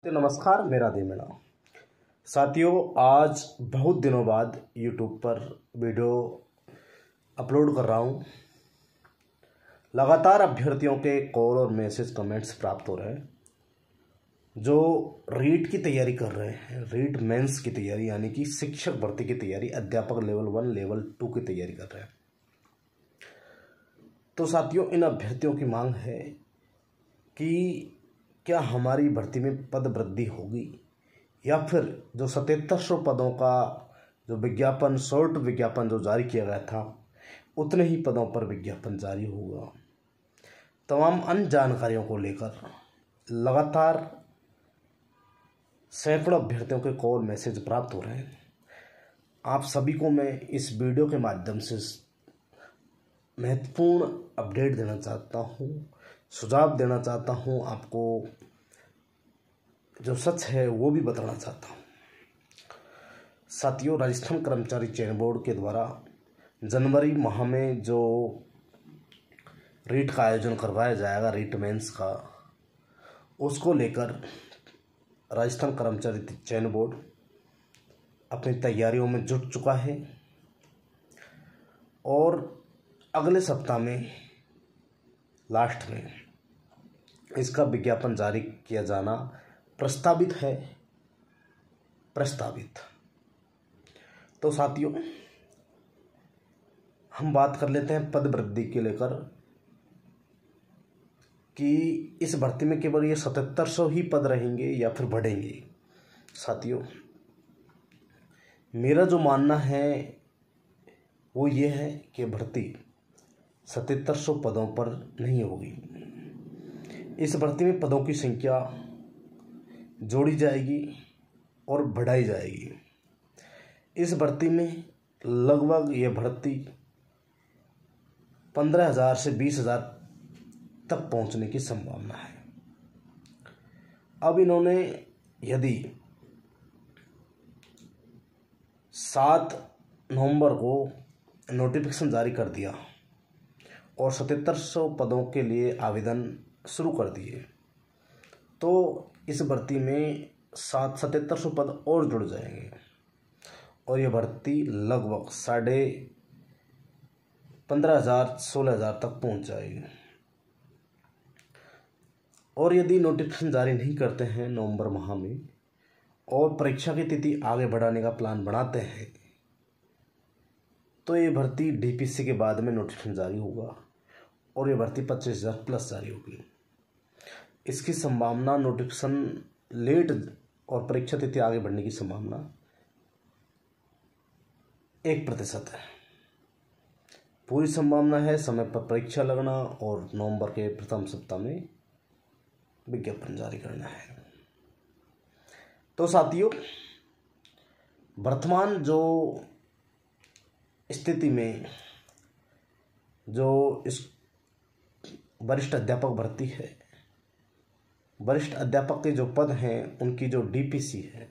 तो नमस्कार, मेरा देमेना साथियों। आज बहुत दिनों बाद यूट्यूब पर वीडियो अपलोड कर रहा हूँ। लगातार अभ्यर्थियों के कॉल और मैसेज कमेंट्स प्राप्त हो रहे हैं जो रीट की तैयारी कर रहे हैं। रीट मेंस की तैयारी यानी कि शिक्षक भर्ती की तैयारी, अध्यापक लेवल 1 लेवल 2 की तैयारी कर रहे हैं। तो साथियों, इन अभ्यर्थियों की मांग है कि क्या हमारी भर्ती में पद वृद्धि होगी या फिर जो 7700 पदों का जो विज्ञापन, शॉर्ट विज्ञापन जो जारी किया गया था, उतने ही पदों पर विज्ञापन जारी होगा। तमाम अन्य जानकारियों को लेकर लगातार सैकड़ों अभ्यर्थियों के कॉल मैसेज प्राप्त हो रहे हैं। आप सभी को मैं इस वीडियो के माध्यम से महत्वपूर्ण अपडेट देना चाहता हूँ, सुझाव देना चाहता हूँ। आपको जो सच है वो भी बताना चाहता हूँ। साथियों, राजस्थान कर्मचारी चयन बोर्ड के द्वारा जनवरी माह में जो रीट का आयोजन करवाया जाएगा, रीट मेंस का, उसको लेकर राजस्थान कर्मचारी चयन बोर्ड अपनी तैयारियों में जुट चुका है और अगले सप्ताह में लास्ट में इसका विज्ञापन जारी किया जाना प्रस्तावित है। तो साथियों, हम बात कर लेते हैं पद वृद्धि के लेकर कि इस भर्ती में केवल ये 7700 ही पद रहेंगे या फिर बढ़ेंगे। साथियों, मेरा जो मानना है वो ये है कि भर्ती 7700 पदों पर नहीं होगी। इस भर्ती में पदों की संख्या जोड़ी जाएगी और बढ़ाई जाएगी। इस भर्ती में लगभग ये भर्ती 15,000 से 20,000 तक पहुंचने की संभावना है। अब इन्होंने यदि 7 नवंबर को नोटिफिकेशन जारी कर दिया और 7700 पदों के लिए आवेदन शुरू कर दिए, तो इस भर्ती में 7700 पद और जुड़ जाएंगे और ये भर्ती लगभग 15,500 16,000 तक पहुंच जाएगी। और यदि नोटिफिकेशन जारी नहीं करते हैं नवंबर माह में और परीक्षा की तिथि आगे बढ़ाने का प्लान बनाते हैं, तो ये भर्ती डीपीसी के बाद में नोटिफिकेशन जारी होगा और ये भर्ती 25,000 प्लस जारी होगी। इसकी संभावना, नोटिफिकेशन लेट और परीक्षा तिथि आगे बढ़ने की संभावना 1% है। पूरी संभावना है समय पर परीक्षा लगना और नवंबर के प्रथम सप्ताह में विज्ञापन जारी करना है। तो साथियों, वर्तमान जो स्थिति में जो इस वरिष्ठ अध्यापक भर्ती है, वरिष्ठ अध्यापक के जो पद हैं उनकी जो डीपीसी है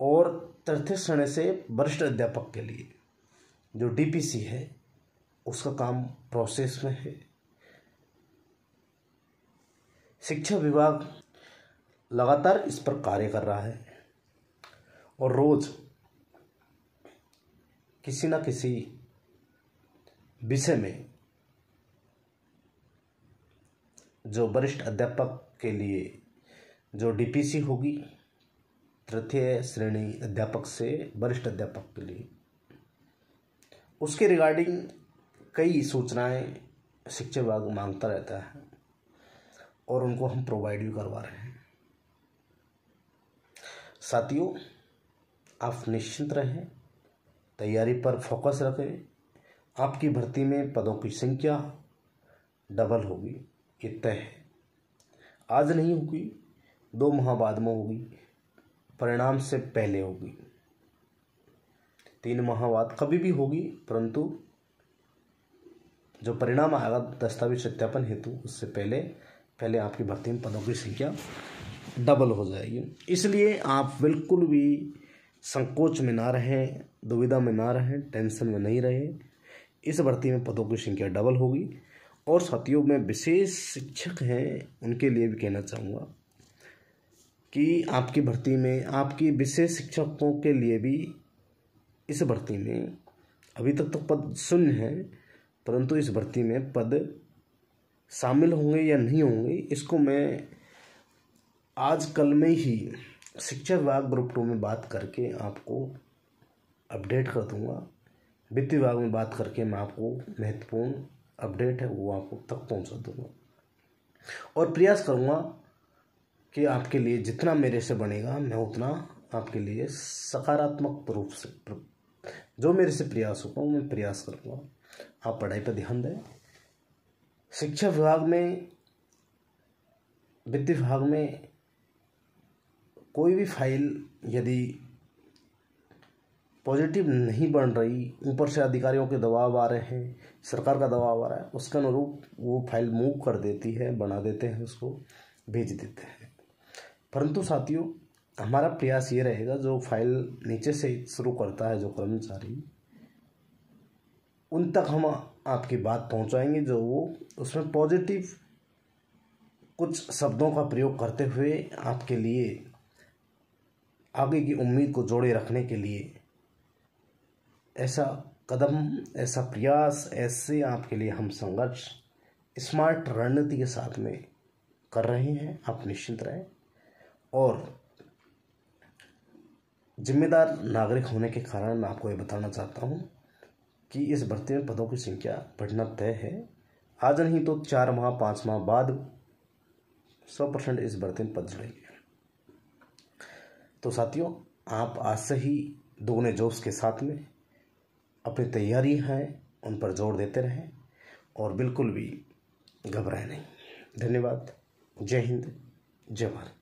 और तृतीय श्रेणी से वरिष्ठ अध्यापक के लिए जो डीपीसी है, उसका काम प्रोसेस में है। शिक्षा विभाग लगातार इस पर कार्य कर रहा है और रोज किसी न किसी विषय में जो वरिष्ठ अध्यापक के लिए जो डीपीसी होगी, तृतीय श्रेणी अध्यापक से वरिष्ठ अध्यापक के लिए, उसके रिगार्डिंग कई सूचनाएं शिक्षा विभाग मांगता रहता है और उनको हम प्रोवाइड भी करवा रहे हैं। साथियों, आप निश्चिंत रहें, तैयारी पर फोकस रखें। आपकी भर्ती में पदों की संख्या डबल होगी, ये तय है। आज नहीं होगी, 2 माह बाद में होगी, परिणाम से पहले होगी, 3 माह बाद कभी भी होगी, परंतु जो परिणाम आएगा दस्तावेज सत्यापन हेतु, उससे पहले आपकी भर्ती में पदों की संख्या डबल हो जाएगी। इसलिए आप बिल्कुल भी संकोच में ना रहें, दुविधा में ना रहें, टेंशन में नहीं रहें। इस भर्ती में पदों की संख्या डबल होगी और साथियों, मैं विशेष शिक्षक हैं उनके लिए भी कहना चाहूँगा कि आपकी भर्ती में आपकी विशेष शिक्षकों के लिए भी इस भर्ती में अभी तक तो पद शून्य है, परंतु इस भर्ती में पद शामिल होंगे या नहीं होंगे इसको मैं आज कल में ही शिक्षा विभाग ग्रुप 2 में बात करके आपको अपडेट कर दूंगा। वित्त विभाग में बात करके मैं आपको महत्वपूर्ण अपडेट है वो आपको तक पहुंचा दूंगा और प्रयास करूंगा कि आपके लिए जितना मेरे से बनेगा मैं उतना आपके लिए सकारात्मक रूप से जो मेरे से प्रयास होगा मैं प्रयास करूंगा। आप पढ़ाई पर ध्यान दें। शिक्षा विभाग में, वित्त विभाग में कोई भी फाइल यदि पॉजिटिव नहीं बन रही, ऊपर से अधिकारियों के दबाव आ रहे हैं, सरकार का दबाव आ रहा है, उसके अनुरूप वो फाइल मूव कर देती है, बना देते हैं, उसको भेज देते हैं। परंतु साथियों, हमारा प्रयास ये रहेगा जो फाइल नीचे से शुरू करता है जो कर्मचारी, उन तक हम आपकी बात पहुंचाएंगे जो वो उसमें पॉजिटिव कुछ शब्दों का प्रयोग करते हुए आपके लिए आगे की उम्मीद को जोड़े रखने के लिए ऐसा कदम, ऐसा प्रयास, ऐसे आपके लिए हम संघर्ष स्मार्ट रणनीति के साथ में कर रहे हैं। आप निश्चिंत रहें और जिम्मेदार नागरिक होने के कारण मैं आपको ये बताना चाहता हूँ कि इस भर्ती में पदों की संख्या बढ़ना तय है। आज नहीं तो 4 माह 5 माह बाद 100% इस भर्ती में पद जुड़ेंगे। तो साथियों, आप आज से ही दोगुने जोश के साथ में अपनी तैयारी हैं उन पर जोर देते रहें और बिल्कुल भी घबराएं नहीं। धन्यवाद। जय हिंद, जय भारत।